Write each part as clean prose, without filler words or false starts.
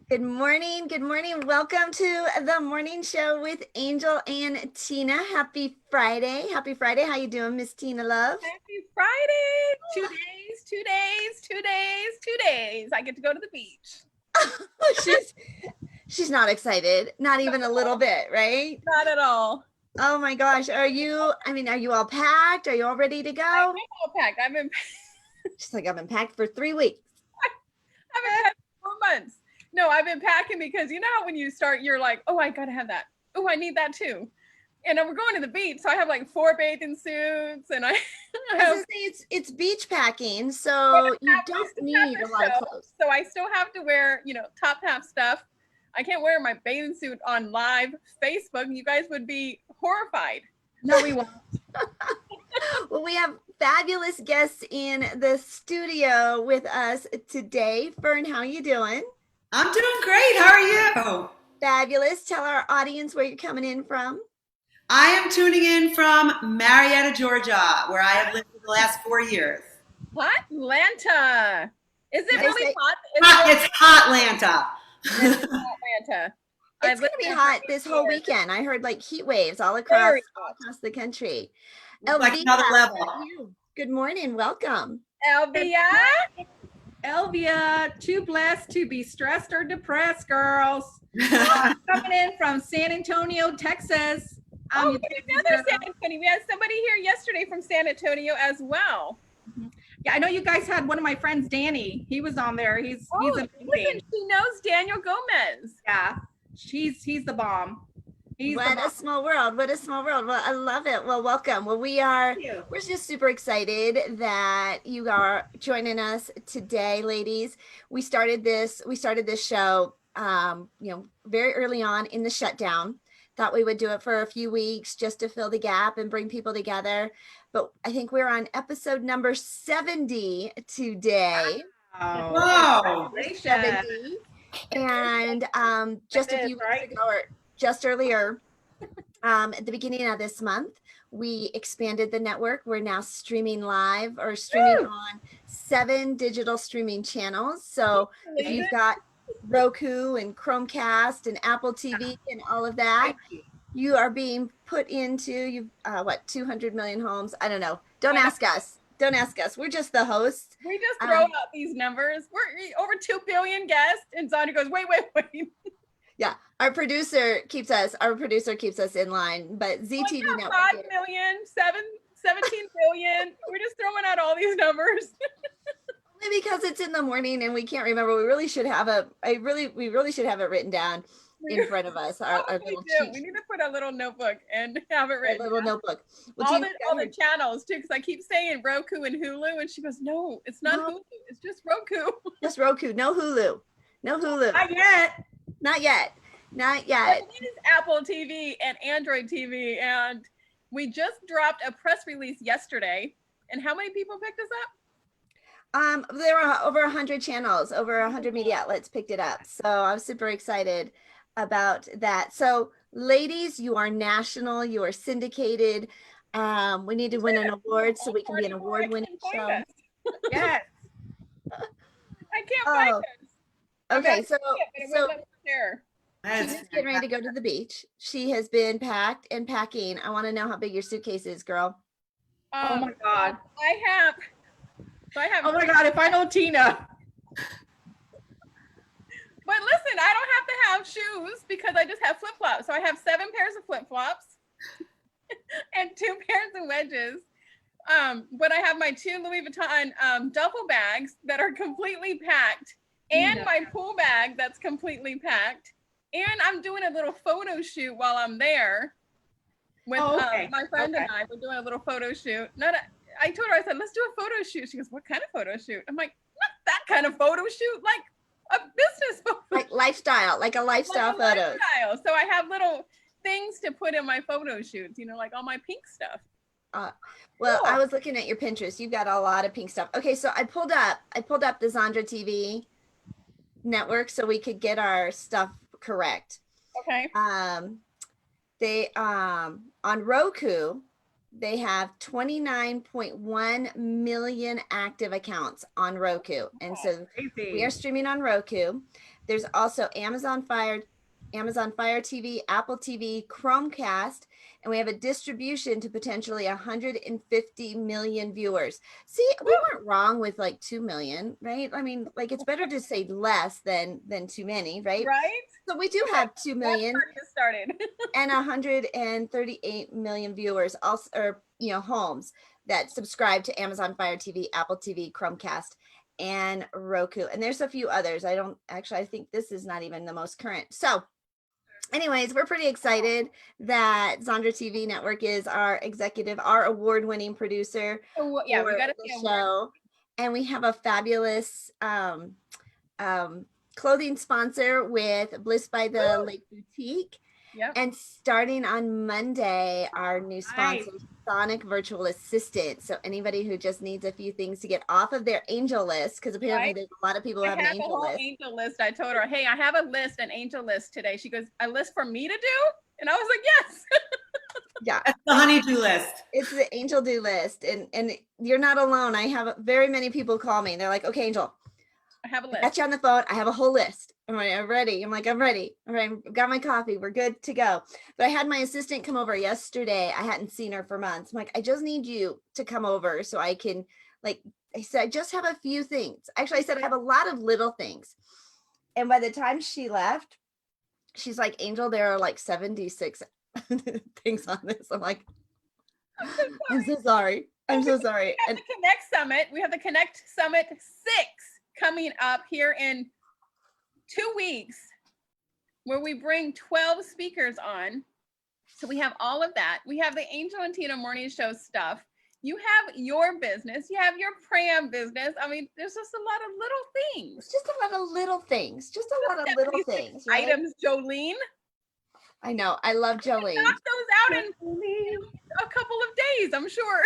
Good morning. Good morning. Welcome to the morning show with Angel and Tina. Happy Friday. Happy Friday. How you doing, Miss Tina Love? Happy Friday. 2 days, 2 days, 2 days, 2 days. I get to go to the beach. she's she's not excited. Not even a little bit, right? Not at all. Oh my gosh. Are you all packed? Are you all ready to I'm go? all packed. She's like, I've been packed for 3 weeks. I've been packed for 4 months. No, I've been packing because you know how when you start, you're like, oh, I gotta have that. Oh, I need that too. And we're going to the beach, so I have like 4 bathing suits, and I have, it's beach packing, so you don't need a lot of clothes. So I still have to wear, top half stuff. I can't wear my bathing suit on live Facebook. You guys would be horrified. No, we won't. Well, we have fabulous guests in the studio with us today. Fern, how are you doing? I'm doing great. How are you? Fabulous. Tell our audience where you're coming in from. I am tuning in from Marietta, Georgia, where I have lived for the last 4 years. Hotlanta. Is it really hot? It's Hotlanta. It's Hotlanta. It's going to be hot this whole weekend. I heard like heat waves all across the country. Elvia, like another level. Good morning. Welcome. Elvia, too blessed to be stressed or depressed, girls. Coming in from San Antonio, Texas. Another San Antonio. We had somebody here yesterday from San Antonio as well. Yeah, I know you guys had one of my friends, Danny. He was on there. He's amazing. Listen, she knows Daniel Gomez. Yeah, he's the bomb. What a small world. What a small world. Well, I love it. Well, welcome. Well, we're just super excited that you are joining us today, ladies. We started this show, very early on in the shutdown. Thought we would do it for a few weeks just to fill the gap and bring people together. But I think we're on episode number 70 today. Wow. 70. And just a few weeks ago, or just earlier, at the beginning of this month, we expanded the network. We're now streaming live or streaming on 7 digital streaming channels. So if you've got Roku and Chromecast and Apple TV and all of that, you are being put into 200 million homes. I don't know. Don't ask us. We're just the hosts. We just throw out these numbers. We're over 2 billion guests, and Zandra goes, wait. Yeah, our producer keeps us in line, but ZTV Network. 5 million, 17 billion. We're just throwing out all these numbers. Only because it's in the morning and we can't remember. We really should have it written down in front of us. Our little cheat. We need to put a little notebook and have it written. A little notebook. Well, all the channels too, because I keep saying Roku and Hulu, and she goes, "No, it's not Hulu. It's just Roku." Just Roku. No Hulu. Not yet. It is Apple TV and Android TV, and we just dropped a press release yesterday. And how many people picked us up? There were over 100 channels, over 100 media outlets picked it up. So I was super excited about that. So ladies, you are national, you are syndicated. We need to win an award so we can be an award-winning show. Yes. I can't find this. Okay, so she's just getting ready to go to the beach. She has been packed and packing. I want to know how big your suitcase is, girl. Oh my God. I have. Oh my God, if I know Tina. But listen, I don't have to have shoes because I just have flip-flops. So I have 7 pairs of flip-flops and 2 pairs of wedges. But I have my 2 Louis Vuitton duffel bags that are completely packed, and my pool bag that's completely packed. And I'm doing a little photo shoot while I'm there with my friend and I. We're doing a little photo shoot. I told her, I said, let's do a photo shoot. She goes, what kind of photo shoot? I'm like, not that kind of photo shoot, like a business photo. Like lifestyle, like a lifestyle photo. So I have little things to put in my photo shoots, like all my pink stuff. Well, cool. I was looking at your Pinterest. You've got a lot of pink stuff. Okay, so I pulled up the Zandra TV network so we could get our stuff correct. Okay. They on Roku, they have 29.1 million active accounts on Roku. And so we are streaming on Roku. There's also Amazon Fire TV, Apple TV, Chromecast, and we have a distribution to potentially 150 million viewers. See, we weren't wrong with like 2 million, right? I mean, like it's better to say less than too many, right? Right? So we do have 2 million Started. and 138 million viewers, also, or homes that subscribe to Amazon Fire TV, Apple TV, Chromecast, and Roku. And there's a few others. I think this is not even the most current. So anyways, we're pretty excited that Zondra TV Network is our award-winning producer. Oh, yeah, we got to the show. And we have a fabulous clothing sponsor with Bliss by the Lake Boutique. Yep. And starting on Monday, our new sponsor, Sonic Virtual Assistant. So anybody who just needs a few things to get off of their angel list, because apparently there's a lot of people who have an angel list. Angel list. I told her, hey, I have an angel list today. She goes, a list for me to do? And I was like, yes. Yeah. That's the honey-do list. It's the angel do list. And you're not alone. I have very many people call me. They're like, okay, Angel, I have a list. I got you on the phone. I have a whole list. I'm ready. I'm like, I'm ready. All right, got my coffee. We're good to go. But I had my assistant come over yesterday. I hadn't seen her for months. I'm like, I just need you to come over so I can, like, I said, I just have a few things. Actually, I said I have a lot of little things. And by the time she left, she's like, Angel, there are like 76 things on this. I'm like, I'm so sorry. I'm so sorry. We have the Connect Summit. We have the Connect Summit 6 coming up here in 2 weeks, where we bring 12 speakers on. So we have all of that. We have the Angel and Tina Morning Show stuff. You have your business. You have your pram business. I mean, there's just a lot of little things. Just a lot of little things. Just a lot of little things. Right? Items, Jolene. I know. I love Jolene. Knock those out in a couple of days, I'm sure.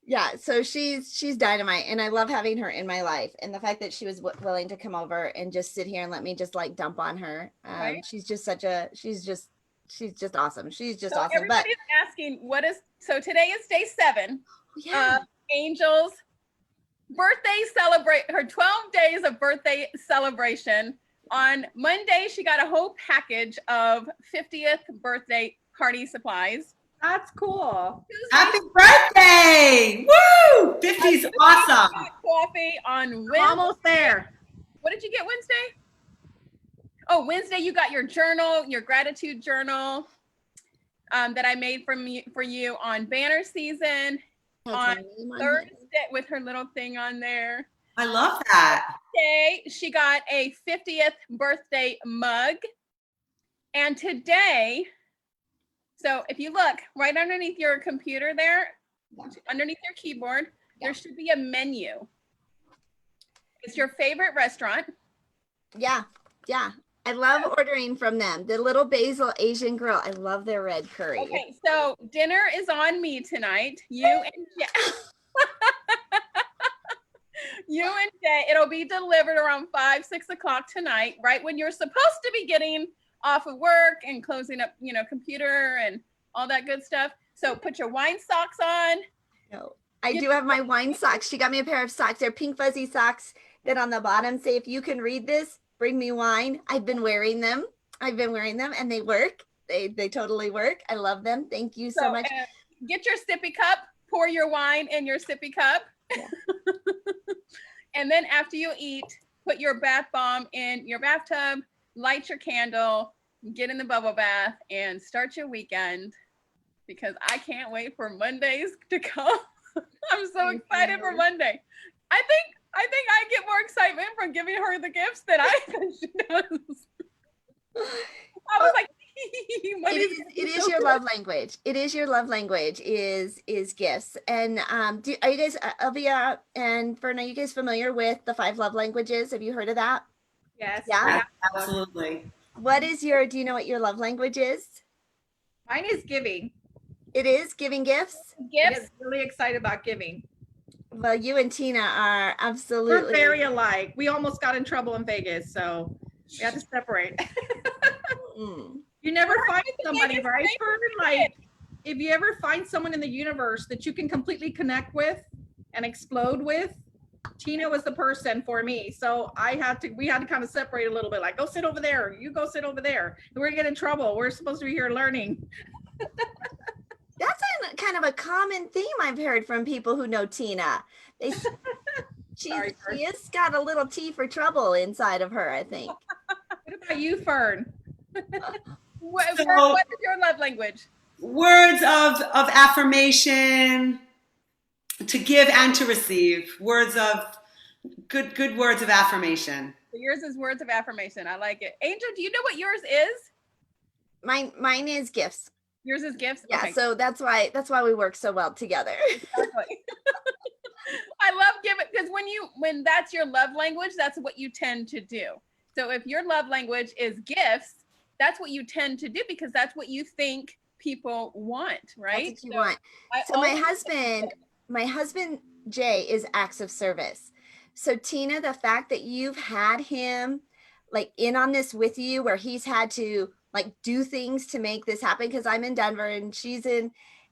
Yeah, so she's dynamite, and I love having her in my life. And the fact that she was willing to come over and just sit here and let me just like dump on her. Right. She's just awesome. She's just awesome. So everybody's asking, so today is day 7. Yeah. Angel's birthday her 12 days of birthday celebration. On Monday, she got a whole package of 50th birthday party supplies. That's cool. Happy birthday! Woo! 50's awesome. Coffee on Wednesday. Almost there. What did you get Wednesday? Oh, Wednesday you got your journal, your gratitude journal that I made for you on banner season. On Thursday with her little thing on there. I love that. Today she got a 50th birthday mug. And today, so if you look right underneath your computer there, underneath your keyboard, there should be a menu. It's your favorite restaurant. Yeah. I love ordering from them. The Little Basil Asian Grill. I love their red curry. Okay, so dinner is on me tonight. You and Jay. It'll be delivered around 5, 6 o'clock tonight, right when you're supposed to be getting off of work and closing up, computer and all that good stuff. So put your wine socks on. No, I do have my wine socks. She got me a pair of socks. They're pink fuzzy socks that on the bottom say, if you can read this, bring me wine. I've been wearing them and they work. They totally work. I love them. Thank you so much. Get your sippy cup, pour your wine in your sippy cup. Yeah. And then after you eat, put your bath bomb in your bathtub, light your candle, get in the bubble bath, and start your weekend, because I can't wait for Mondays to come. I'm so excited for Monday. I think I get more excitement from giving her the gifts than she does. I was like, it is your love language. It is your love language is gifts. And are you guys, Elvia and Fern, are you guys familiar with the 5 love languages? Have you heard of that? Yes. Yeah. Absolutely. Do you know what your love language is? Mine is giving. It is giving gifts? Gifts. Really excited about giving. Well, you and Tina are absolutely. We're very alike. We almost got in trouble in Vegas, so we had to separate. You never find somebody, right? Like, if you ever find someone in the universe that you can completely connect with and explode with, Tina was the person for me. So we had to kind of separate a little bit, like, go sit over there. You go sit over there. We're gonna get in trouble. We're supposed to be here learning. That's kind of a common theme I've heard from people who know Tina. She has got a little T for trouble inside of her, I think. What about you, Fern? What is your love language? Words of affirmation, to give and to receive. Words of good words of affirmation. So yours is words of affirmation. I like it. Angel, do you know what yours is? Mine is gifts. Yours is gifts. Yeah, okay. so that's why we work so well together. Exactly. I love giving, because when that's your love language, that's what you tend to do. So if your love language is gifts, that's what you tend to do because that's what you think people want, right? That's what you want. So my husband Jay is acts of service. So Tina, the fact that you've had him like in on this with you, where he's had to like do things to make this happen, because I'm in Denver and she's in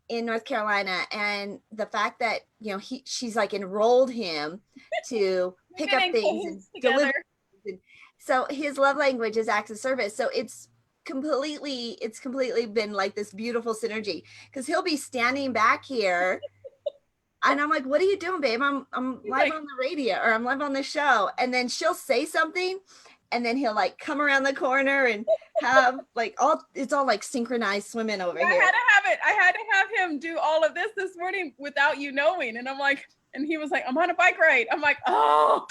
North Carolina, and the fact that she's like enrolled him to pick up things and deliver. So his love language is acts of service. So it's completely been like this beautiful synergy, because he'll be standing back here and I'm like, what are you doing, babe? I'm live on the radio, or I'm live on the show. And then she'll say something and then he'll like come around the corner and have like it's all like synchronized swimming over here. I had to have him do all of this morning without you knowing. And I'm like, and he was like, I'm on a bike ride. I'm like, oh.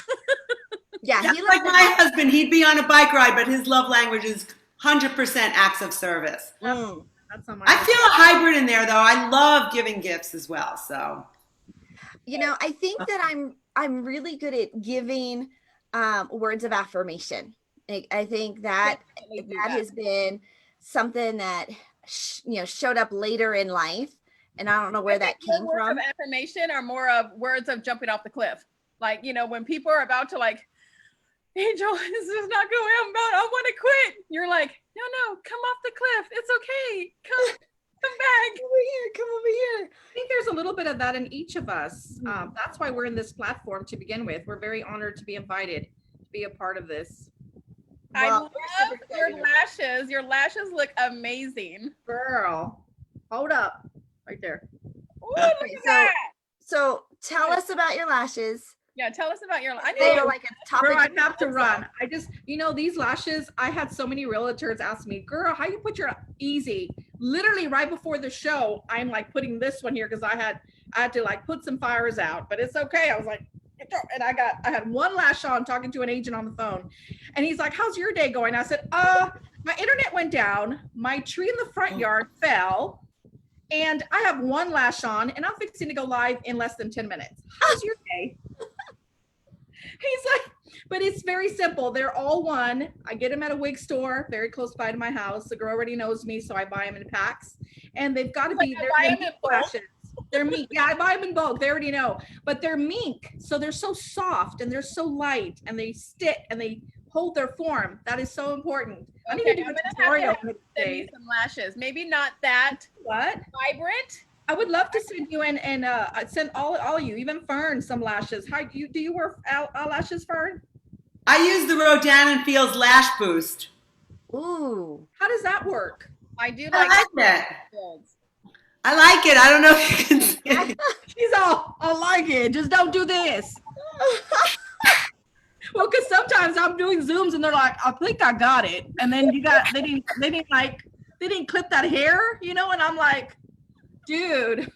Yeah. That's like my husband. He'd be on a bike ride, but his love language is 100% acts of service. That's on my I feel a hybrid in there, though. I love giving gifts as well. So, I think that I'm really good at giving words of affirmation. I think that has been something that showed up later in life, and I don't know where that came words from. Of affirmation are more of words of jumping off the cliff. Like, when people are about to like, Angel, this is not going I want to quit. You're like, no, come off the cliff. It's okay. Come back. Come over here. I think there's a little bit of that in each of us. That's why we're in this platform to begin with. We're very honored to be invited to be a part of this. I love your lashes. Your lashes look amazing. Girl, hold up. Right there. Ooh, look at that. So tell us about your lashes. Yeah, tell us about your lashes. They are like a topic. Girl, I have to run. I just, these lashes, I had so many realtors ask me, girl, how you put your easy? Literally right before the show, I'm like putting this one here because I had to like put some fires out, but it's okay. I was like, and I had one lash on talking to an agent on the phone, and he's like, how's your day going? I said, my internet went down, my tree in the front yard fell, and I have one lash on, and I'm fixing to go live in less than 10 minutes. How's your day? He's like, but it's very simple. They're all one. I get them at a wig store very close by to my house. The girl already knows me, so I buy them in packs, and they've got to be they're mink lashes. They're mink. Yeah, I buy them in bulk. They already know, but they're mink, so they're so soft and they're so light, and they stick and they hold their form. That is so important. I need to do a tutorial. Send me some lashes. Maybe not that vibrant. I would love to send you and send all of you, even Fern, some lashes. How do you wear lashes, Fern? I use the Rodan & Fields Lash Boost. Ooh. How does that work? I do I like it. I like it. I don't know if you can see it. She's all, I like it. Just don't do this. Well, because sometimes I'm doing Zooms and they're like, I think I got it. And then they didn't clip that hair, and I'm like, dude.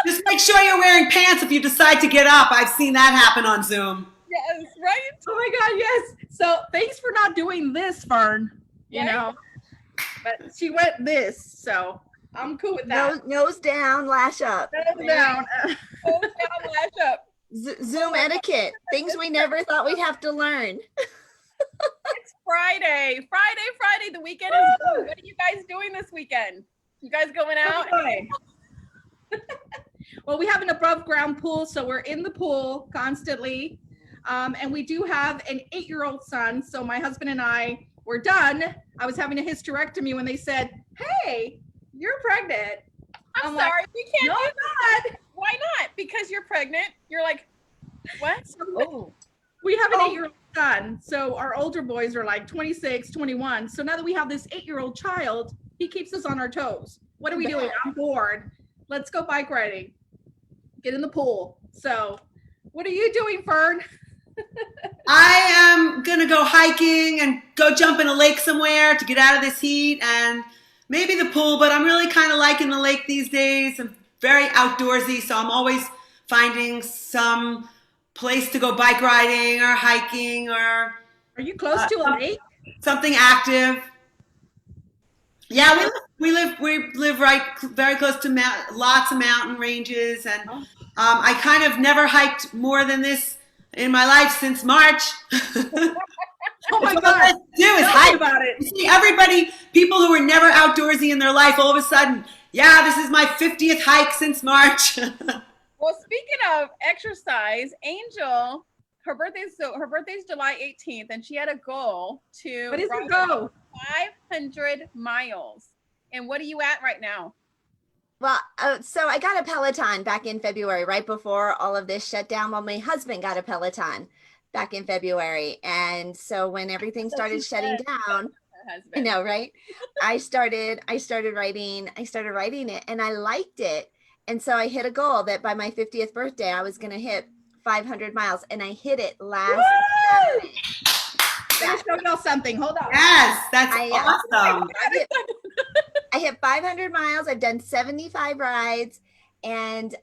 Just make sure you're wearing pants if you decide to get up. I've seen that happen on Zoom. Yes, right? Oh my God, yes. So thanks for not doing this, Fern. But she went this, so I'm cool with that. Nose down, lash up. Nose down. Nose down, lash up. Zoom etiquette. Things we never thought we'd have to learn. It's Friday. Friday. The weekend is good. What are you guys doing this weekend? You guys going out? Okay. Well, we have an above ground pool, so we're in the pool constantly. And we do have an 8-year-old son. So my husband and I were done. I was having a hysterectomy when they said, hey, you're pregnant. I'm sorry, we can't no, do I'm that. Why not? Because you're pregnant. You're like, What? Oh, We have an 8-year-old son. So our older boys are like 26, 21. So now that we have this 8-year-old child, he keeps us on our toes. What are we doing? I'm bored. Let's go bike riding. Get in the pool. So what are you doing, Fern? I am gonna go hiking and go jump in a lake somewhere to get out of this heat, and maybe the pool, but I'm really kind of liking the lake these days. I'm very outdoorsy, so I'm always finding some place to go bike riding or hiking or Are you close to a lake? something active. Yeah, we live right very close to lots of mountain ranges, and I kind of never hiked more than this in my life since March. Oh my That's all I God. do is Tell me hike. about it. You see, everybody, people who were never outdoorsy in their life, all of a sudden, yeah, this is my 50th hike since March. Well, speaking of exercise, Angel, her birthday's July 18th, and she had a goal to What is run your goal? 500 miles. And what are you at right now? well, so I got a Peloton back in February, right before all of this shut down. Well, my husband got a Peloton back in February. And so when everything started shutting down, Her I husband. know, right? I started writing it and I liked it. And so I hit a goal that by my 50th birthday, I was going to hit 500 miles, and I hit it last Saturday. Let me show y'all something. Hold on. Yes, that's I, awesome. I hit 500 miles. I've done 75 rides, and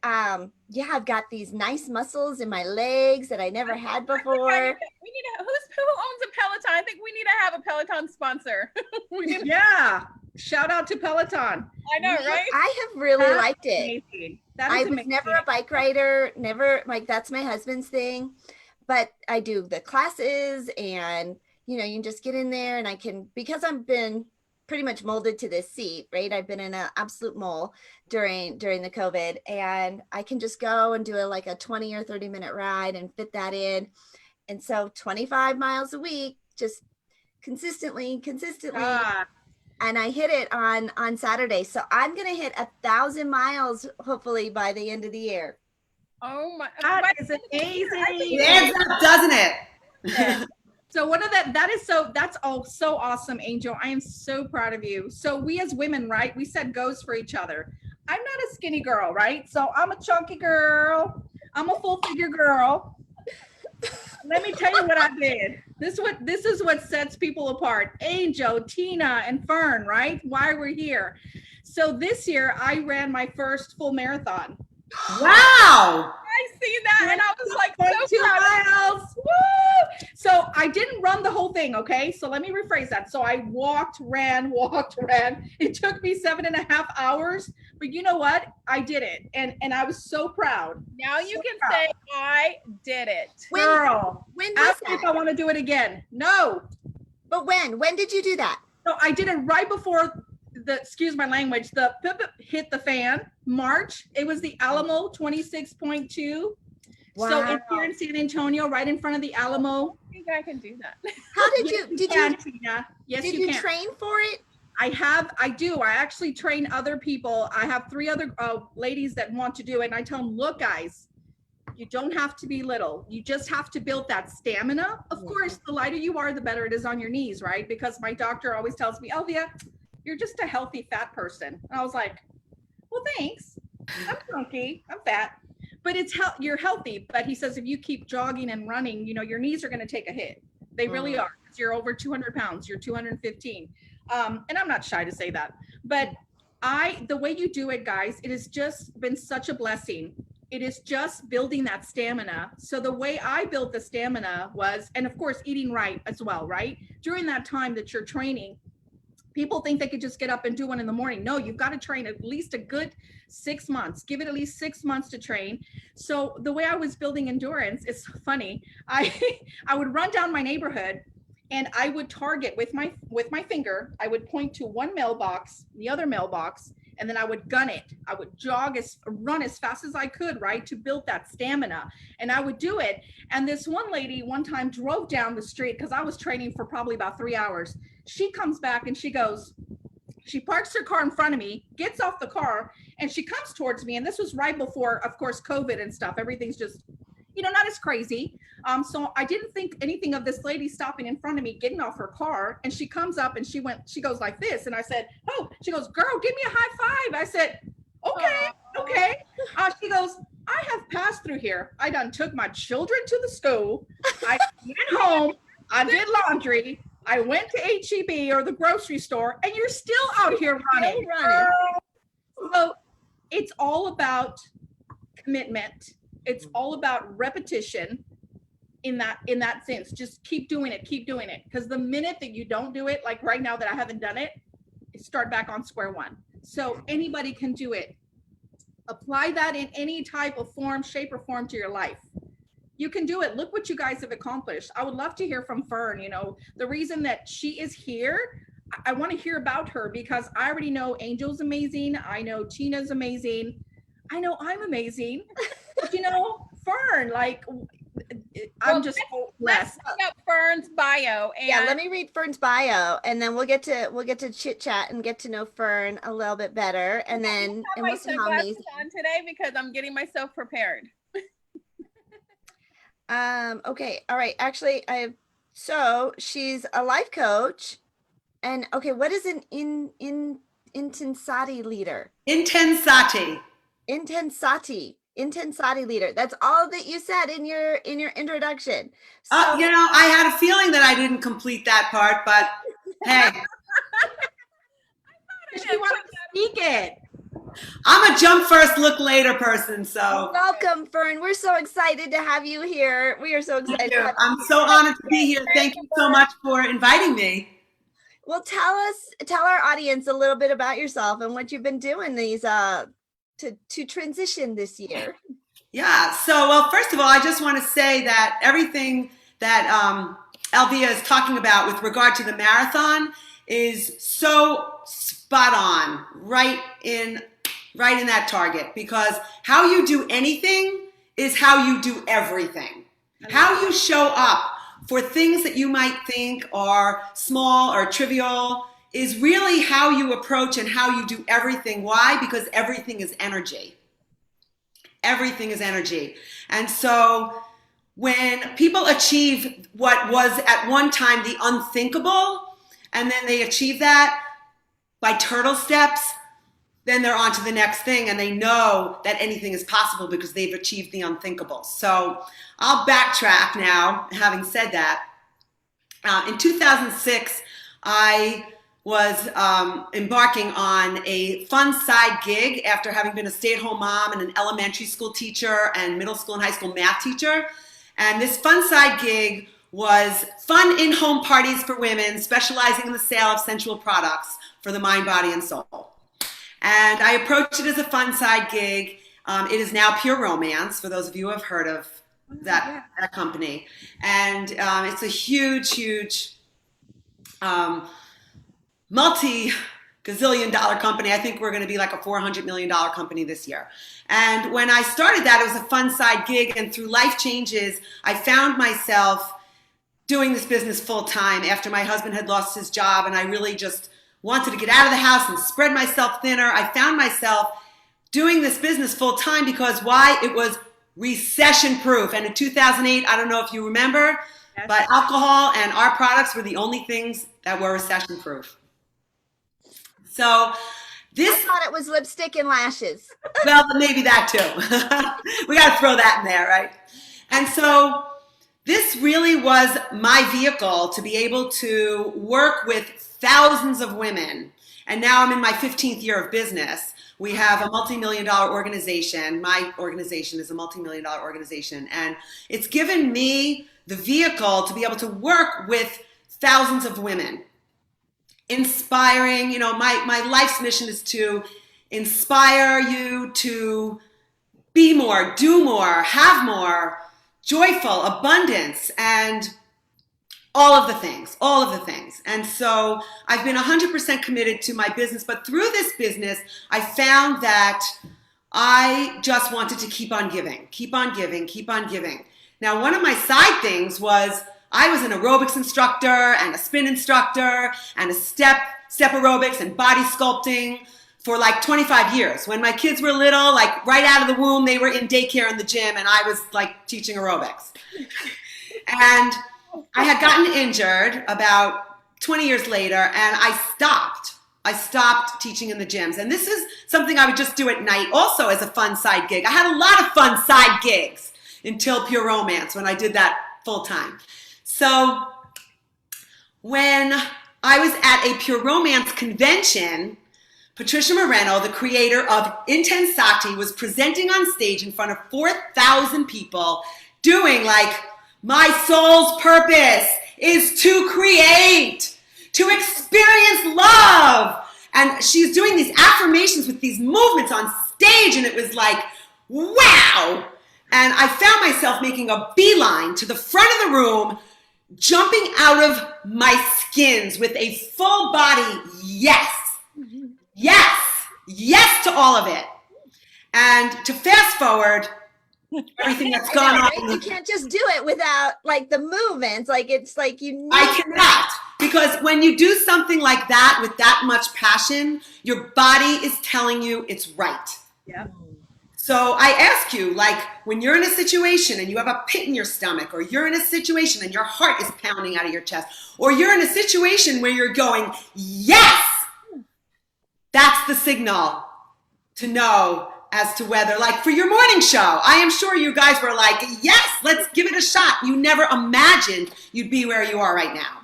yeah, I've got these nice muscles in my legs that I never had before. We need to, who owns a Peloton? I think we need to have a Peloton sponsor. We need- Yeah. Shout out to Peloton. I know, right? I have really That's liked it. amazing. That I is was amazing. never a bike rider, never, like, that's my husband's thing. But I do the classes, and you know, you can just get in there, and I can, because I've been pretty much molded to this seat, right? I've been in an absolute mole during the COVID, and I can just go and do like a 20 or 30-minute ride and fit that in. And so 25 miles a week, just consistently. Ah, And I hit it on Saturday. So I'm going to hit 1,000 miles, hopefully by the end of the year. Oh my! that is It amazing. adds up, doesn't it? So one of that's all so awesome, Angel. I am so proud of you. So we as women, right? We set goals for each other. I'm not a skinny girl, right? So I'm a chunky girl. I'm a full figure girl. Let me tell you what I did. This is what sets people apart. Angel, Tina, and Fern, right? Why we're here. So this year I ran my first full marathon. Wow. I see that, and I was like, so 2 proud. miles. Woo! So I didn't run the whole thing. Okay. So let me rephrase that. So I walked, ran. It took me 7.5 hours, but you know what? I did it. And I was so proud. Now you So can proud. say, I did it. Girl, When was ask me if I that? want to do it again. No. But when did you do that? So I did it right before excuse my language, the hit the fan. March. It was the Alamo 26.2. So it's here in San Antonio, right in front of the Alamo. I think I can do that. How did you can, Tina. Yes, did you you can. train for it? I do. I actually train other people. I have 3 other ladies that want to do it. And I tell them, look, guys, you don't have to be little. You just have to build that stamina. Of course, the lighter you are, the better it is on your knees, right? Because my doctor always tells me, Elvia, you're just a healthy fat person. And I was like, well, thanks. I'm chunky. I'm fat. But you're healthy. But he says, if you keep jogging and running, you know, your knees are going to take a hit. They really are. You're over 200 pounds. You're 215. And I'm not shy to say that. But the way you do it, guys, it has just been such a blessing. It is just building that stamina. So the way I built the stamina was, and of course, eating right as well, right? During that time that you're training, people think they could just get up and do one in the morning. No, you've got to train at least a good 6 months. Give it at least 6 months to train. So the way I was building endurance is funny. I would run down my neighborhood and I would target with my finger. I would point to one mailbox, the other mailbox, and then I would gun it. I would run as fast as I could, right, to build that stamina. And I would do it. And this one lady one time drove down the street because I was training for probably about 3 hours. She comes back and she parks her car in front of me, gets off the car, and she comes towards me. And this was right before, of course, COVID and stuff. Everything's just, not as crazy. So I didn't think anything of this lady stopping in front of me, getting off her car, and she comes up and she goes like this, and I said, "Oh," she goes, "Girl, give me a high five." I said, "Okay, okay." She goes, "I have passed through here. I done took my children to the school. I went home. I did laundry. I went to HEB or the grocery store, and you're still out here running." So it's all about commitment. It's all about repetition in that sense. Just keep doing it, because the minute that you don't do it, like right now that I haven't done it, start back on square one. So anybody can do it. Apply that in any type of form, shape, or form to your life. You can do it. Look what you guys have accomplished. I would love to hear from Fern. The reason that she is here, I want to hear about her, because I already know Angel's amazing. I know Tina's amazing. I know I'm amazing. But Fern, like, I'm just so blessed. Let's look up Fern's bio. And Yeah, let me read Fern's bio, and then we'll get to chit chat and get to know Fern a little bit better, and then my we'll see how sunglasses amazing. on today because I'm getting myself prepared. Okay, all right. Actually, so she's a life coach, and okay, what is an intensati leader? Intensati. Intensati leader. That's all that you said in your introduction. So, I had a feeling that I didn't complete that part, but hey. She wanted to speak it. I'm a jump first, look later person, so. Welcome, Fern. We're so excited to have you here. We are so excited. I'm so honored to be here. Thank you so much for inviting me. Well, tell our audience a little bit about yourself and what you've been doing these to transition this year. Yeah. So, well, first of all, I just want to say that everything that Elvia is talking about with regard to the marathon is so spot on, right in that target, because how you do anything is how you do everything. How you show up for things that you might think are small or trivial is really how you approach and how you do everything. Why? Because everything is energy. Everything is energy. And so when people achieve what was at one time the unthinkable, and then they achieve that by turtle steps, then they're on to the next thing, and they know that anything is possible because they've achieved the unthinkable. So I'll backtrack now, having said that. In 2006, I was embarking on a fun side gig after having been a stay-at-home mom and an elementary school teacher and middle school and high school math teacher. And this fun side gig was fun in-home parties for women, specializing in the sale of sensual products for the mind, body, and soul. And I approached it as a fun side gig. It is now Pure Romance, for those of you who have heard of that company. And it's a huge multi-gazillion dollar company. I think we're going to be like a $400 million company this year. And when I started that, it was a fun side gig. And through life changes, I found myself doing this business full time after my husband had lost his job, and I really just wanted to get out of the house and spread myself thinner. I found myself doing this business full time because why? It was recession proof. And in 2008, I don't know if you remember, but alcohol and our products were the only things that were recession proof. So this, I thought it was lipstick and lashes. well, maybe that too. We got to throw that in there, right? And so this really was my vehicle to be able to work with thousands of women. And now I'm in my 15th year of business. We have a multi-million-dollar organization. My organization is a multi-million-dollar organization. And it's given me the vehicle to be able to work with thousands of women. Inspiring, my life's mission is to inspire you to be more, do more, have more, joyful, abundance, and all of the things. And so I've been 100% committed to my business, but through this business, I found that I just wanted to keep on giving. Now, one of my side things was I was an aerobics instructor and a spin instructor and a step aerobics and body sculpting for like 25 years. When my kids were little, like right out of the womb, they were in daycare in the gym, and I was like teaching aerobics. And I had gotten injured about 20 years later, and I stopped. I stopped teaching in the gyms. And this is something I would just do at night also as a fun side gig. I had a lot of fun side gigs until Pure Romance, when I did that full time. So when I was at a Pure Romance convention, Patricia Moreno, the creator of Intensati, was presenting on stage in front of 4,000 people doing like, my soul's purpose is to create, to experience love. And she's doing these affirmations with these movements on stage, and it was like, wow. And I found myself making a beeline to the front of the room, jumping out of my skins with a full body yes. Yes, yes to all of it. And to fast forward, everything that's gone on. Right? You can't just do it without like the movements. Like it's like you need I cannot. Because when you do something like that with that much passion, your body is telling you it's right. Yeah. So I ask you, like when you're in a situation and you have a pit in your stomach, or you're in a situation and your heart is pounding out of your chest, or you're in a situation where you're going, yes, that's the signal to know as to whether, like for your morning show, I am sure you guys were like, yes, let's give it a shot. You never imagined you'd be where you are right now.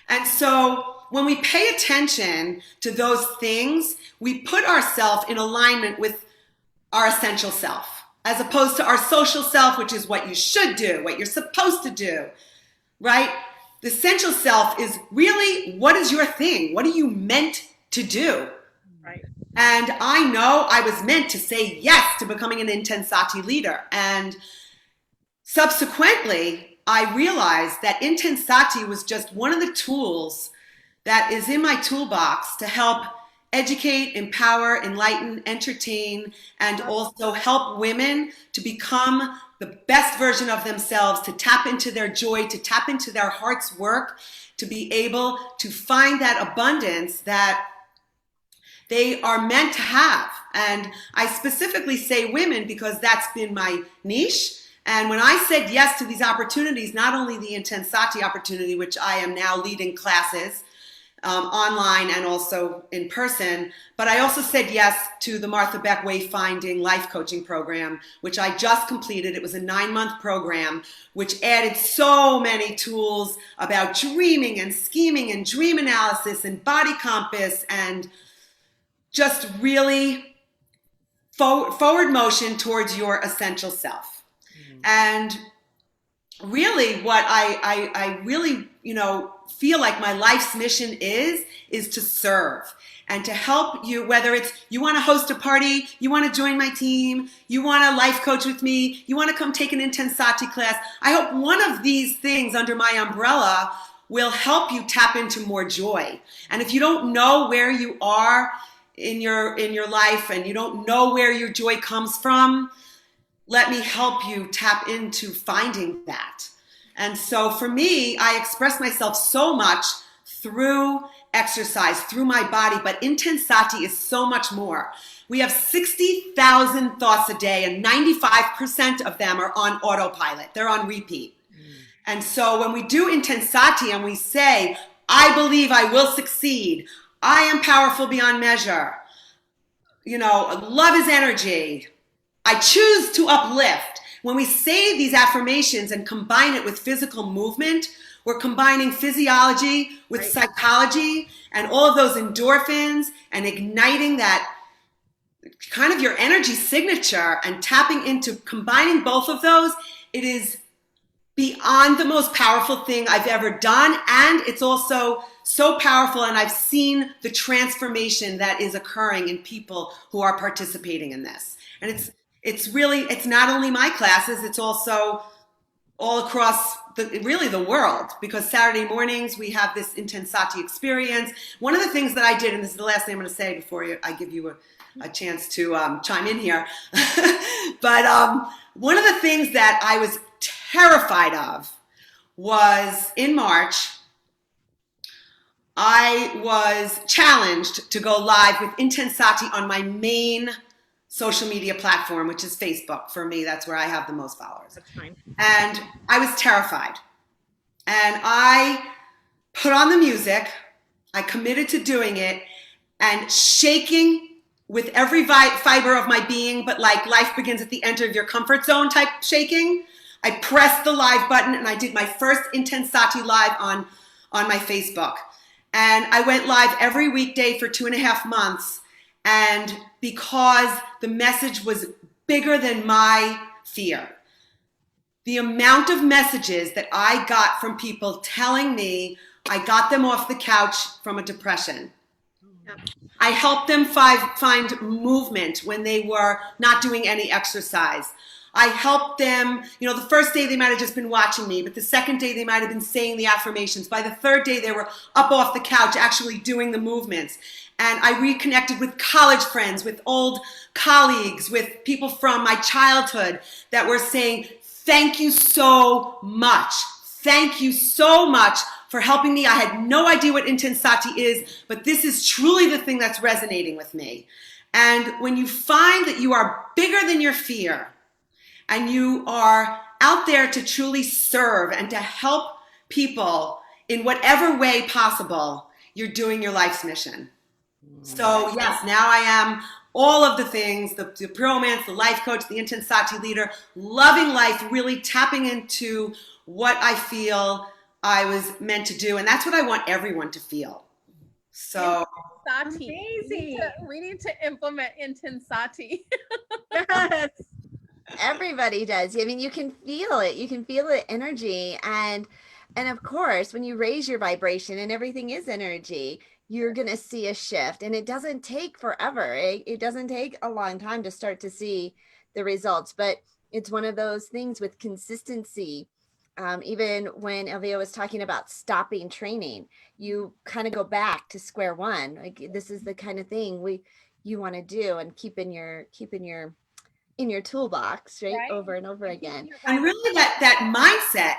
And so when we pay attention to those things, we put ourselves in alignment with our essential self, as opposed to our social self, which is what you should do, what you're supposed to do, right? The essential self is really, what is your thing? What are you meant to do? Right. And I know I was meant to say yes to becoming an Intensati leader. And subsequently, I realized that Intensati was just one of the tools that is in my toolbox to help educate, empower, enlighten, entertain, and also help women to become the best version of themselves, to tap into their joy, to tap into their heart's work, to be able to find that abundance that they are meant to have. And I specifically say women because that's been my niche. And when I said yes to these opportunities, not only the Intensati opportunity, which I am now leading classes online and also in person, but I also said yes to the Martha Beck Wayfinding Life Coaching Program, which I just completed. It was a 9-month program, which added so many tools about dreaming and scheming and dream analysis and body compass and just really forward motion towards your essential self. Mm-hmm. And really what I really, feel like my life's mission is to serve and to help you, whether it's you want to host a party, you want to join my team, you want to life coach with me, you want to come take an Intensati class. I hope one of these things under my umbrella will help you tap into more joy. And if you don't know where you are in your life and you don't know where your joy comes from, let me help you tap into finding that. And so for me, I express myself so much through exercise, through my body, but Intensati is so much more. We have 60,000 thoughts a day, and 95% of them are on autopilot. They're on repeat. And so when we do Intensati and we say, I believe I will succeed, I am powerful beyond measure, love is energy, I choose to uplift. When we say these affirmations and combine it with physical movement, we're combining physiology with psychology and all of those endorphins and igniting that kind of your energy signature and tapping into combining both of those. It is beyond the most powerful thing I've ever done. And it's also so powerful. And I've seen the transformation that is occurring in people who are participating in this. And it's not only my classes, it's also all across the world, because Saturday mornings we have this Intensati experience. One of the things that I did, and this is the last thing I'm going to say before I give you a chance to chime in here, but one of the things that I was terrified of was in March, I was challenged to go live with Intensati on my main social media platform, which is Facebook. For me, that's where I have the most followers. That's fine. And I was terrified. And I put on the music, I committed to doing it, and shaking with every fiber of my being, but like life begins at the enter of your comfort zone type shaking. I pressed the live button and I did my first Intensati live on my Facebook. And I went live every weekday for 2.5 months. And because the message was bigger than my fear, the amount of messages that I got from people telling me I got them off the couch from a depression. I helped them find movement when they were not doing any exercise. I helped them, the first day they might have just been watching me, but the second day they might have been saying the affirmations. By the third day, they were up off the couch actually doing the movements. And I reconnected with college friends, with old colleagues, with people from my childhood that were saying, thank you so much. Thank you so much for helping me. I had no idea what Intensati is, but this is truly the thing that's resonating with me. And when you find that you are bigger than your fear and you are out there to truly serve and to help people in whatever way possible, you're doing your life's mission. So yes, now I am all of the things, the romance, the life coach, the Intensati leader, loving life, really tapping into what I feel I was meant to do. And that's what I want everyone to feel. So amazing. We need to implement Intensati. Yes. Everybody does. I mean, you can feel it. You can feel the energy. And of course, when you raise your vibration and everything is energy, you're going to see a shift. And it doesn't take forever. It doesn't take a long time to start to see the results. But it's one of those things with consistency. Even when Elvia was talking about stopping training, you kind of go back to square one. Like, this is the kind of thing you want to do and keep in your toolbox, right? Over and over again. And really that mindset,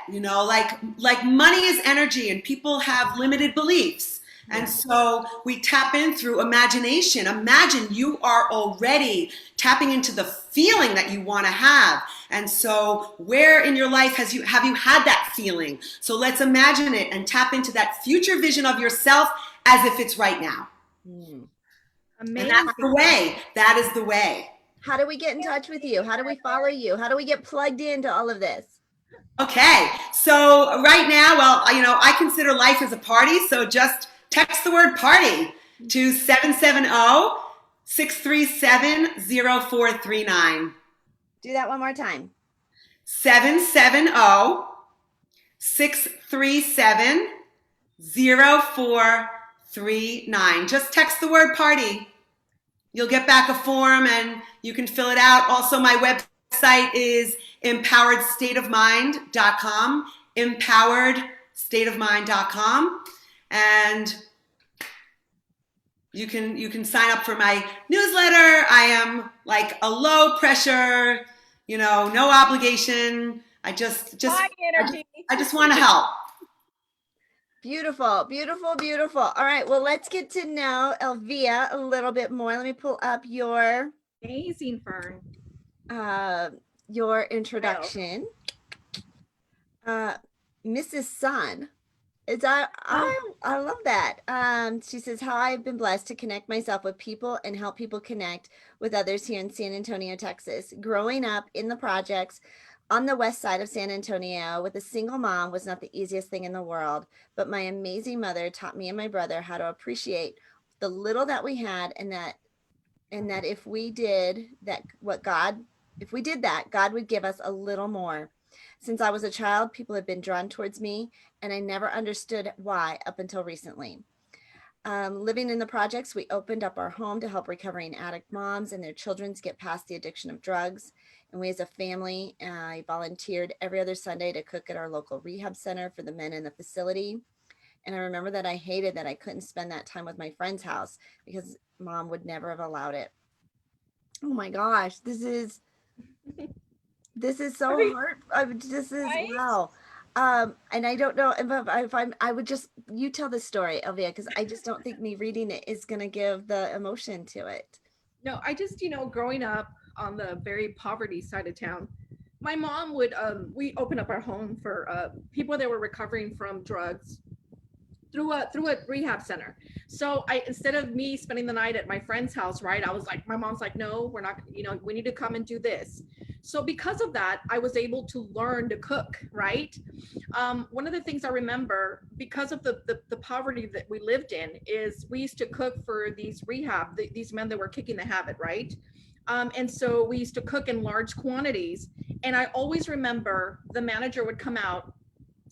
like money is energy and people have limited beliefs. And so we tap in through imagination. Imagine you are already tapping into the feeling that you want to have. And so where in your life have you had that feeling? So let's imagine it and tap into that future vision of yourself as if it's right now. Amazing. And that's the way. That is the way. How do we get in touch with you? How do we follow you? How do we get plugged into all of this? Okay. So right now, well, I consider life as a party. So just text the word party to 770-637-0439. Do that one more time. 770-637-0439. Just text the word party. You'll get back a form and you can fill it out. Also, my website is empoweredstateofmind.com, empoweredstateofmind.com. And you can sign up for my newsletter. I am like a low pressure, no obligation. I just want to help. Beautiful, beautiful, beautiful. All right, well, let's get to know Elvia a little bit more. Let me pull up your amazing, Fern. Your introduction. Mrs. Sun. I love that. She says, how I've been blessed to connect myself with people and help people connect with others here in San Antonio, Texas. Growing up in the projects on the west side of San Antonio with a single mom was not the easiest thing in the world, but my amazing mother taught me and my brother how to appreciate the little that we had, and that if we did that, God would give us a little more. Since I was a child, people have been drawn towards me, and I never understood why up until recently. Living in the projects, we opened up our home to help recovering addict moms and their children get past the addiction of drugs. And we as a family, I volunteered every other Sunday to cook at our local rehab center for the men in the facility. And I remember that I hated that I couldn't spend that time with my friend's house because mom would never have allowed it. Oh my gosh, this is so hard. Wow. And I don't know if I would just, you tell the story, Elvia, because I just don't think me reading it is going to give the emotion to it. No, I just, growing up on the very poverty side of town, my mom would, we opened up our home for people that were recovering from drugs through a rehab center. So instead of me spending the night at my friend's house, right, I was like, my mom's like, no, we're not, we need to come and do this. So because of that, I was able to learn to cook, right? One of the things I remember, because of the poverty that we lived in, is we used to cook for these these men that were kicking the habit, right? And so we used to cook in large quantities. And I always remember the manager would come out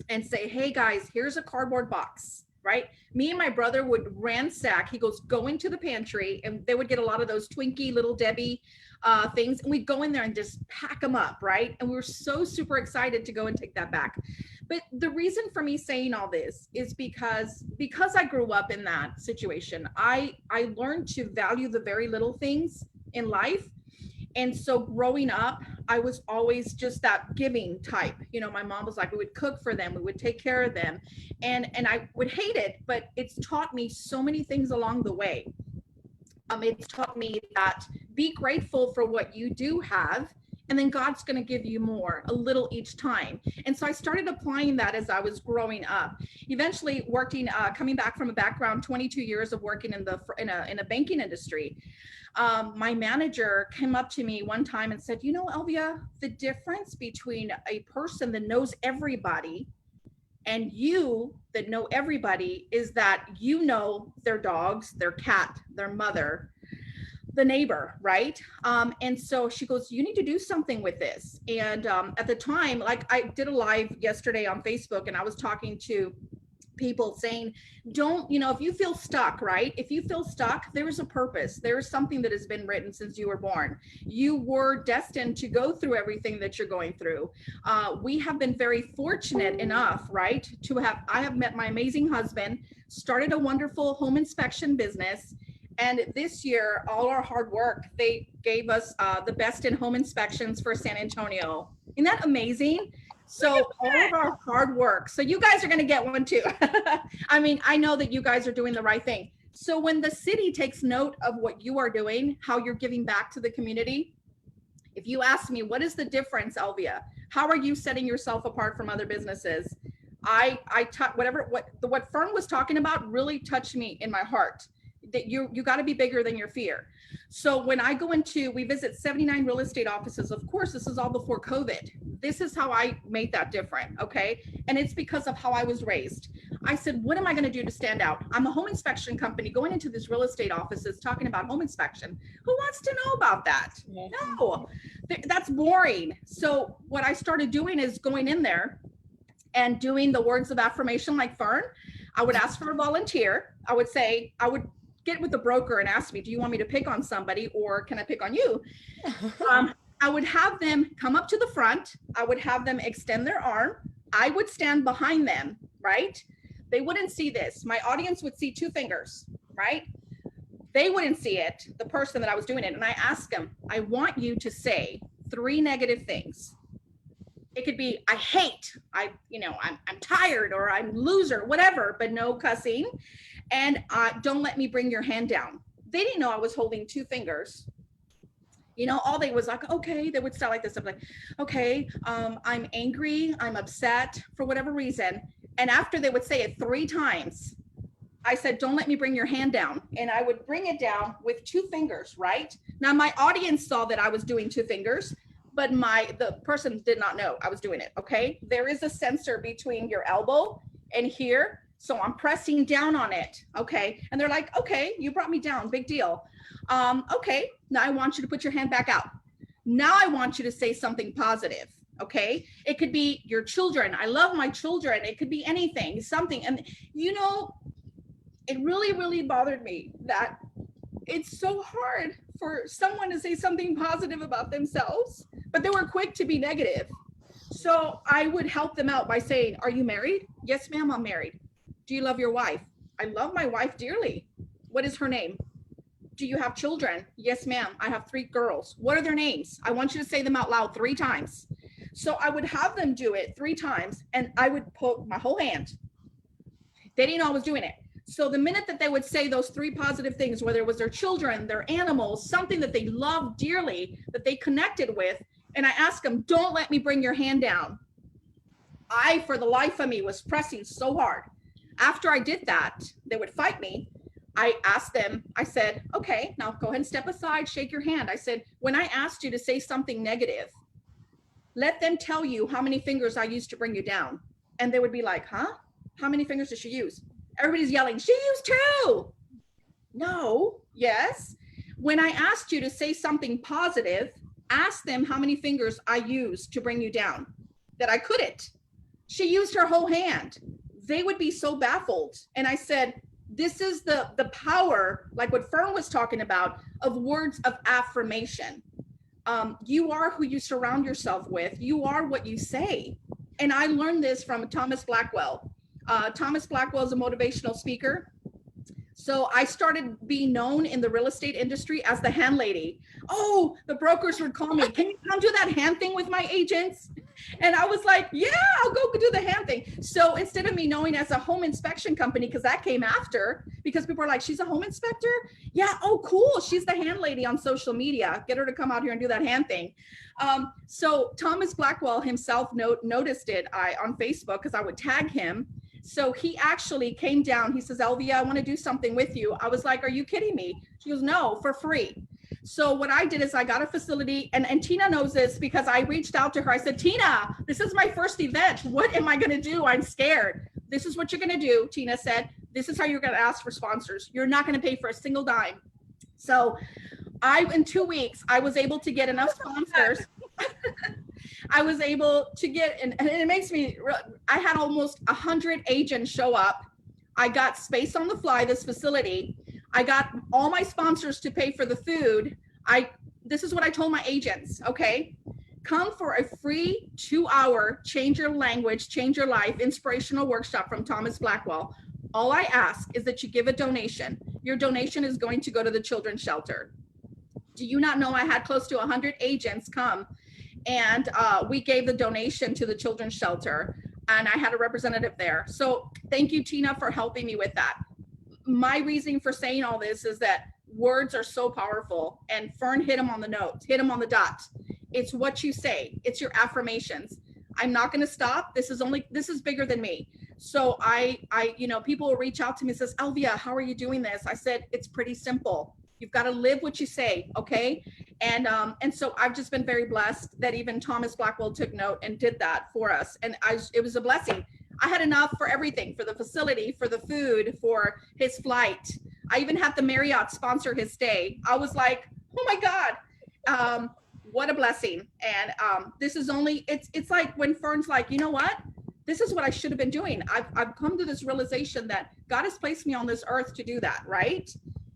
and say, hey guys, here's a cardboard box, right? Me and my brother would ransack. He goes, go into the pantry, and they would get a lot of those Twinkie, Little Debbie things. And we'd go in there and just pack them up, right? And we were so super excited to go and take that back. But the reason for me saying all this is because I grew up in that situation. I learned to value the very little things in life. And so growing up, I was always just that giving type. My mom was like, we would cook for them, we would take care of them. And I would hate it, but it's taught me so many things along the way. It's taught me that be grateful for what you do have, and then God's going to give you more, a little each time. And so I started applying that as I was growing up. Eventually coming back from a background, 22 years of working in a banking industry. My manager came up to me one time and said, Elvia, the difference between a person that knows everybody and you that know everybody is that their dogs, their cat, their mother, the neighbor, right? And so she goes, you need to do something with this. And at the time, like I did a live yesterday on Facebook, and I was talking to people saying, if you feel stuck, right? If you feel stuck, there is a purpose. There is something that has been written since you were born. You were destined to go through everything that you're going through. We have been very fortunate enough, right? I have met my amazing husband, started a wonderful home inspection business. And this year, all our hard work, they gave us the best in home inspections for San Antonio. Isn't that amazing? So all of our hard work. So you guys are going to get one too. I mean, I know that you guys are doing the right thing. So when the city takes note of what you are doing, how you're giving back to the community, if you ask me, what is the difference, Elvia? How are you setting yourself apart from other businesses? What Fern was talking about really touched me in my heart. That you got to be bigger than your fear. So when I we visit 79 real estate offices. Of course, this is all before COVID. This is how I made that different. Okay. And it's because of how I was raised. I said, what am I going to do to stand out? I'm a home inspection company going into these real estate offices, talking about home inspection. Who wants to know about that? No, that's boring. So what I started doing is going in there and doing the words of affirmation like Fern. I would ask for a volunteer. I would get with the broker and ask me, do you want me to pick on somebody or can I pick on you? I would have them come up to the front. I would have them extend their arm. I would stand behind them, right? They wouldn't see this. My audience would see 2 fingers, right? They wouldn't see it, the person that I was doing it. And I asked them, I want you to say 3 negative things. It could be, I hate, I'm tired, or I'm loser, whatever, but no cussing. And don't let me bring your hand down. They didn't know I was holding 2 fingers. All they was like, okay, they would start like this. I'm like, okay, I'm angry, I'm upset for whatever reason. And after they would say it 3 times, I said, don't let me bring your hand down. And I would bring it down with 2 fingers, right? Now my audience saw that I was doing 2 fingers, but the person did not know I was doing it, okay? There is a sensor between your elbow and here. So I'm pressing down on it, okay? And they're like, okay, you brought me down, big deal. Okay, now I want you to put your hand back out. Now I want you to say something positive, okay? It could be your children. I love my children. It could be anything, something. And it really, really bothered me that it's so hard for someone to say something positive about themselves, but they were quick to be negative. So I would help them out by saying, are you married? Yes, ma'am, I'm married. Do you love your wife? I love my wife dearly. What is her name? Do you have children? Yes, ma'am. I have 3 girls. What are their names? I want you to say them out loud 3 times. So I would have them do it 3 times and I would poke my whole hand. They didn't know I was doing it. So the minute that they would say those 3 positive things, whether it was their children, their animals, something that they loved dearly, that they connected with, and I asked them, don't let me bring your hand down. I, for the life of me, was pressing so hard. After I did that, they would fight me. I asked them, I said, okay, now go ahead and step aside, shake your hand. I said, when I asked you to say something negative, let them tell you how many fingers I used to bring you down. And they would be like, huh? How many fingers did she use? Everybody's yelling, she used 2. No, yes. When I asked you to say something positive, ask them how many fingers I used to bring you down, that I couldn't. She used her whole hand. They would be so baffled. And I said, this is the power, like what Fern was talking about, of words of affirmation. You are who you surround yourself with. You are what you say. And I learned this from Thomas Blackwell. Thomas Blackwell is a motivational speaker. So I started being known in the real estate industry as the hand lady. Oh, the brokers would call me, can you come do that hand thing with my agents? And I was like, yeah, I'll go do the hand thing. So instead of me knowing as a home inspection company, because that came after, because people are like, she's a home inspector? Yeah, oh, cool. She's the hand lady on social media. Get her to come out here and do that hand thing. So Thomas Blackwell himself noticed it on Facebook because I would tag him. So he actually came down. He says, Elvia, I want to do something with you. I was like, are you kidding me? She goes, no, for free. So what I did is I got a facility, and Tina knows this because I reached out to her. I said, Tina, this is my first event. What am I going to do? I'm scared. This is what you're going to do. Tina said, this is how you're going to ask for sponsors. You're not going to pay for a single dime. So in 2 weeks, I was able to get enough sponsors. I was able to get, and it makes me, I had almost 100 agents show up. I got space on the fly, this facility. I got all my sponsors to pay for the food. This is what I told my agents, okay? Come for a free 2-hour, change your language, change your life, inspirational workshop from Thomas Blackwell. All I ask is that you give a donation. Your donation is going to go to the children's shelter. Do you not know I had close to 100 agents come, and we gave the donation to the children's shelter, and I had a representative there. So thank you, Tina, for helping me with that. My reasoning for saying all this is that words are so powerful, and Fern hit them on the note, hit them on the dot. It's what you say. It's your affirmations. I'm not going to stop. This is bigger than me. So people will reach out to me and says, Elvia, how are you doing this? I said, it's pretty simple. You've got to live what you say. Okay. And so I've just been very blessed that even Thomas Blackwell took note and did that for us. And it was a blessing. I had enough for everything, for the facility, for the food, for his flight. I even had the Marriott sponsor his stay. I was like, oh my God, what a blessing. And this is only, it's like when Fern's like, you know what? This is what I should have been doing. I've come to this realization that God has placed me on this earth to do that, right?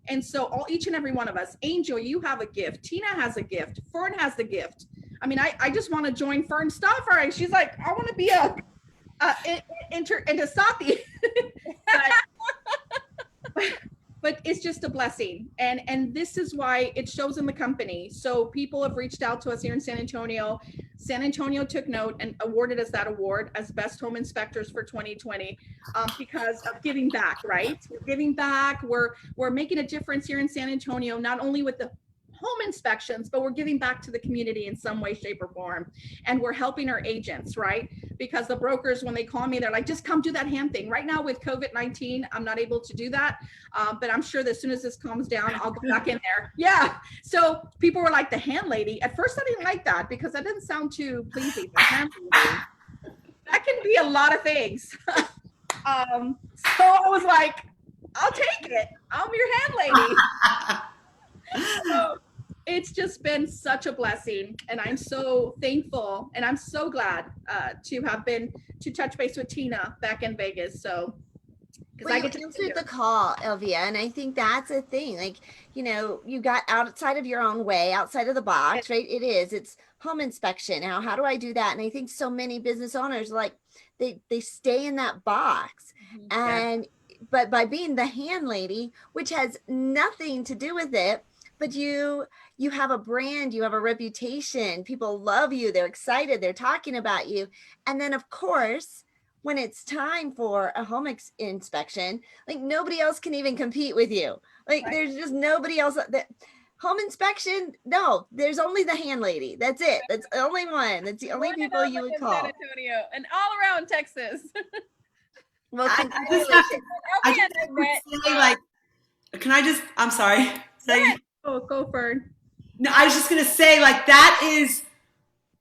And so each and every one of us, Angel, you have a gift. Tina has a gift. Fern has the gift. I mean, I just want to join Fern's stuff. All right. She's like, I want to be into Sathi. But it's just a blessing. And this is why it shows in the company. So people have reached out to us here in San Antonio. San Antonio took note and awarded us that award as best home inspectors for 2020 because of giving back, right? We're giving back. We're making a difference here in San Antonio, not only with the home inspections, but we're giving back to the community in some way, shape, or form. And we're helping our agents, right? Because the brokers, when they call me, they're like, just come do that hand thing. Right now with COVID-19, I'm not able to do that. But I'm sure that as soon as this calms down, I'll go back in there. Yeah. So people were like, the hand lady. At first I didn't like that because that didn't sound too pleasing. The hand lady. That can be a lot of things. So I was like, I'll take it. I'm your hand lady. So it's just been such a blessing, and I'm so thankful, and I'm so glad to have been to touch base with Tina back in Vegas. So well, I get to answer the call, Elvia, and I think that's a thing. Like, you got outside of your own way, outside of the box, right? It's home inspection. Now, how do I do that? And I think so many business owners, like, they stay in that box, and but by being the hand lady, which has nothing to do with it, but you have a brand, you have a reputation, people love you, they're excited, they're talking about you. And then of course, when it's time for a home inspection, like nobody else can even compete with you. Like Right. there's just nobody else that home inspection. No, there's only the hand lady. That's it. That's the only one. That's the only One and people you only would in call. San Antonio and all around Texas. Well, I just congratulations. I just have to say, like, can I just, I'm sorry. Say, Go Fern. no, I was just going to say, like, that is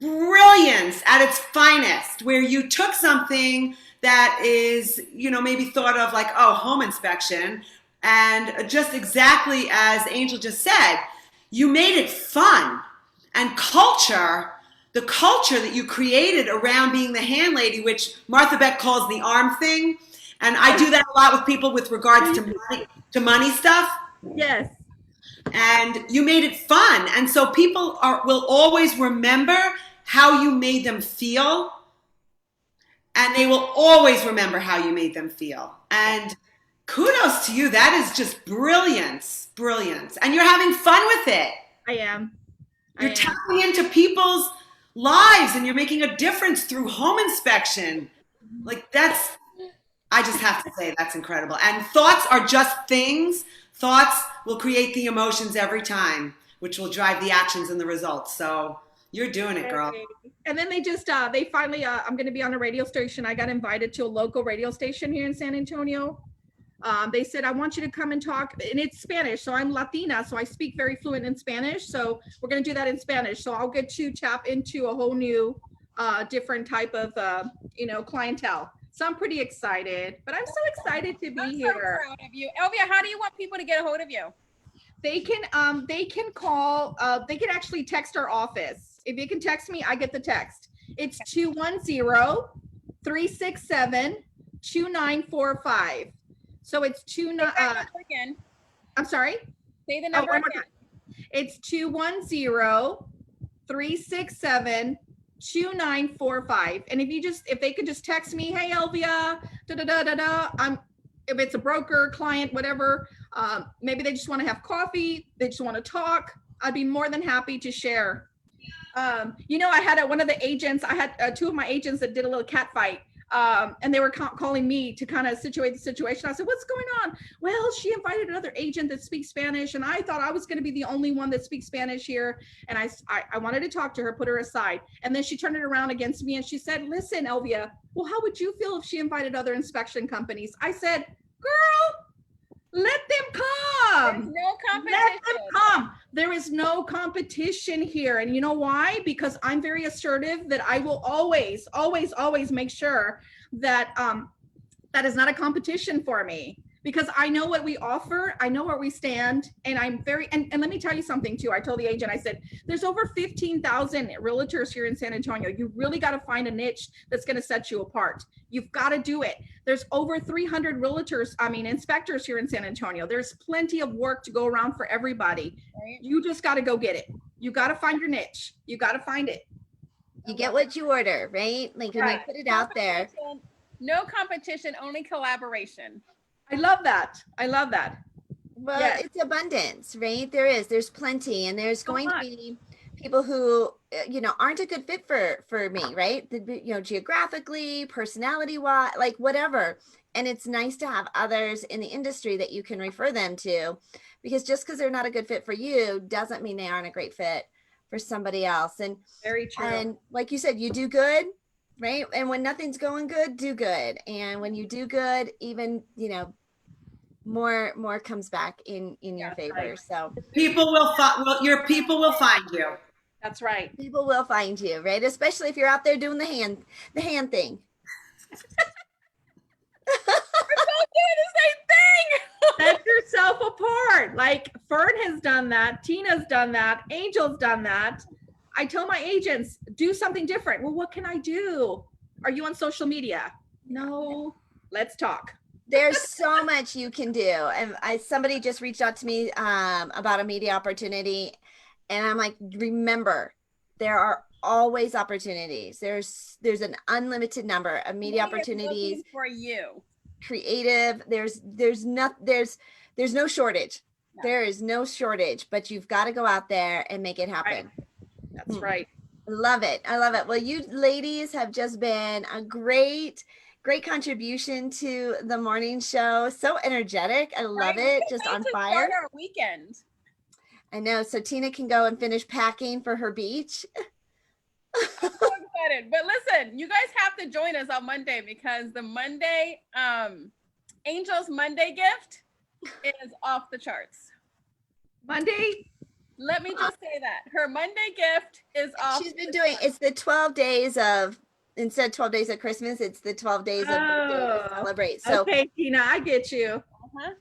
brilliance at its finest, where you took something that is, you know, maybe thought of like, oh, home inspection, and just exactly as Angel just said, you made it fun and culture. The culture that you created around being the hand lady, which Martha Beck calls the arm thing, and I do that a lot with people with regards to money stuff. Yes. And you made it fun, and so people will always remember how you made them feel, and they will always remember how you made them feel. And kudos to you. That is just brilliance, and you're having fun with it. I am. You're tapping into people's lives, and you're making a difference through home inspection. Like, I just have to say, that's incredible. And thoughts are just things. Thoughts will create the emotions every time, which will drive the actions and the results. So you're doing it, girl. And then they finally, I'm going to be on a radio station. I got invited to a local radio station here in San Antonio. They said, I want you to come and talk, and it's Spanish. So I'm Latina, so I speak very fluent in Spanish. So we're going to do that in Spanish. So I'll get to tap into a whole new, different type of, clientele. So I'm pretty excited, but I'm so excited to be here. So proud of you. Elvia, how do you want people to get a hold of you? They can call, they can actually text our office. If you can text me, I get the text. It's 210-367-2945. So it's Again. I'm sorry. Say the number one more again. time. It's 210-367-2945. And if they could just text me, hey Elvia, if it's a broker, client, whatever, maybe they just want to have coffee, they just want to talk, I'd be more than happy to share. I had one of the agents, I had two of my agents that did a little cat fight. And they were calling me to kind of situate the situation. I said, what's going on? Well, she invited another agent that speaks Spanish, and I thought I was going to be the only one that speaks Spanish here. And I wanted to talk to her, put her aside. And then she turned it around against me and she said, listen, Elvia, well, how would you feel if she invited other inspection companies? I said, girl, let them come. There's no competition. Let them come. There is no competition here. And you know why? Because I'm very assertive that I will always, always, always make sure that that is not a competition for me. Because I know what we offer, I know where we stand, and I'm very, and let me tell you something too. I told the agent, I said, there's over 15,000 realtors here in San Antonio. You really got to find a niche that's going to set you apart. You've got to do it. There's over 300 inspectors here in San Antonio. There's plenty of work to go around for everybody. Right. You just got to go get it. You got to find your niche. You got to find it. You get what you order, right? Like when you put it out there. No competition, only collaboration. I love that. Well, It's abundance, right? There's plenty, and there's going to be people who, aren't a good fit for me, right? Geographically, personality wise, like whatever. And it's nice to have others in the industry that you can refer them to, because just because they're not a good fit for you doesn't mean they aren't a great fit for somebody else. And very true. And like you said, you do good, right? And when nothing's going good, do good. And when you do good, even, more comes back in your favor. Right. So your people will find you. That's right. People will find you, right? Especially if you're out there doing the hand thing. We're both doing the same thing. Set yourself apart. Like Fern has done that. Tina's done that. Angel's done that. I tell my agents, do something different. Well, what can I do? Are you on social media? No. Let's talk. There's so much you can do. And somebody just reached out to me about a media opportunity. And I'm like, remember, there are always opportunities. There's an unlimited number of media opportunities for you. Creative. There's no shortage. There is no shortage, but you've got to go out there and make it happen. That's right. Love it. I love it. Well, you ladies have just been a great contribution to the morning show. So energetic. I love it. Just on fire. Start our weekend. I know. So Tina can go and finish packing for her beach. I'm so excited. But listen, you guys have to join us on Monday because the Monday, Angel's Monday gift is off the charts. Monday? Let me just say that. Her Monday gift is off. She's been doing, it's the 12 days of, instead of 12 days of Christmas, it's the 12 days of birthday to celebrate. So okay, Tina, I get you.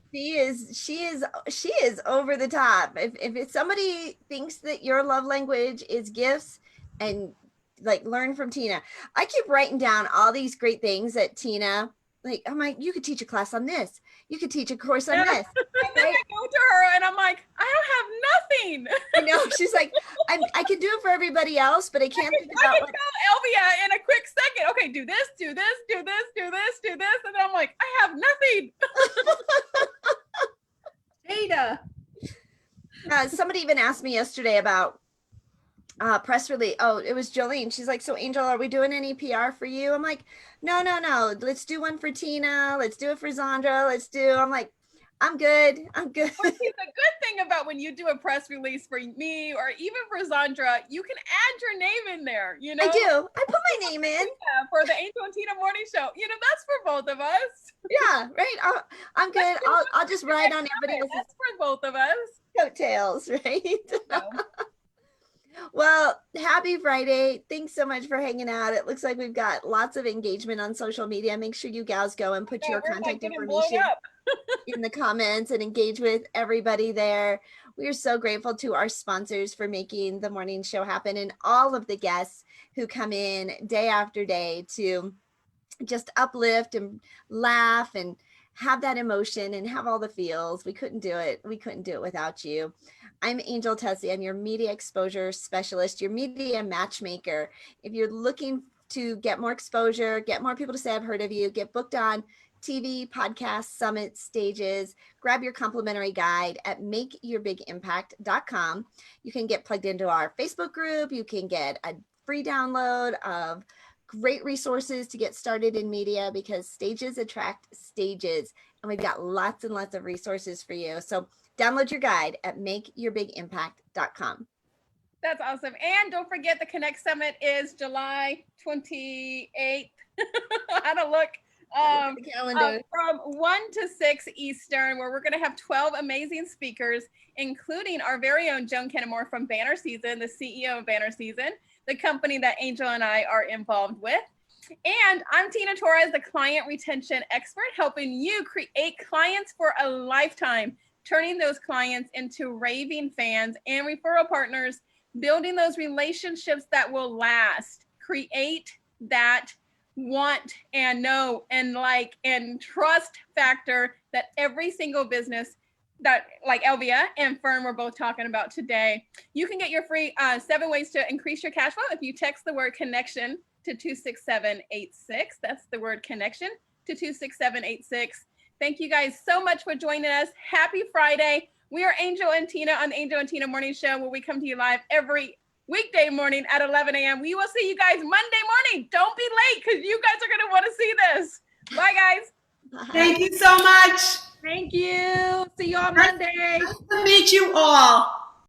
she is over the top. If somebody thinks that your love language is gifts, and like learn from Tina. I keep writing down all these great things that Tina, like, I'm like, you could teach a class on this. You could teach a course on this. And then I go to her and I'm like, I don't have nothing. I know. She's like, I can do it for everybody else, but I can't think I about can what. tell Elvia in a quick second. Okay, do this, do this, do this, do this, do this. And then I'm like, I have nothing. Ada. Somebody even asked me yesterday about press release. Oh, it was Jolene. She's like, so Angel, are we doing any PR for you? I'm like, no. Let's do one for Tina. Let's do it for Zandra. I'm like, I'm good. Well, see, the good thing about when you do a press release for me or even for Zandra, you can add your name in there, you know? I do. I put my name in. Yeah, for the Angel and Tina morning show. You know, that's for both of us. Yeah, right. I'm good. I'll just ride on everybody else's That's for both of us. coattails, right? So. Well, happy Friday. Thanks so much for hanging out. It looks like we've got lots of engagement on social media. Make sure you gals go and put your contact information in the comments and engage with everybody there. We are so grateful to our sponsors for making the morning show happen and all of the guests who come in day after day to just uplift and laugh and have that emotion and have all the feels. We couldn't do it. We couldn't do it without you. I'm Angel Tuccy. I'm your media exposure specialist, your media matchmaker. If you're looking to get more exposure, get more people to say I've heard of you, get booked on TV, podcasts, summits, stages, grab your complimentary guide at makeyourbigimpact.com. You can get plugged into our Facebook group. You can get a free download of great resources to get started in media because stages attract stages. And we've got lots and lots of resources for you. So download your guide at makeyourbigimpact.com. That's awesome. And don't forget the Connect Summit is July 28th. I had to look. From 1 to 6 Eastern, where we're going to have 12 amazing speakers, including our very own Joan Kennemore from Banner Season, the CEO of Banner Season, the company that Angel and I are involved with. And I'm Tina Torres, the client retention expert, helping you create clients for a lifetime, turning those clients into raving fans and referral partners, building those relationships that will last, create that want and know and like and trust factor that every single business that like Elvia and Fern were both talking about today. You can get your free 7 ways to increase your cash flow if you text the word connection to 26786. That's the word connection to 26786. Thank you guys so much for joining us. Happy Friday. We are Angel and Tina on the Angel and Tina Morning Show, where we come to you live every weekday morning at 11 a.m. We will see you guys Monday morning. Don't be late because you guys are going to want to see this. Bye, guys. Bye. Thank you so much. Thank you. See you on Monday. Nice to meet you all.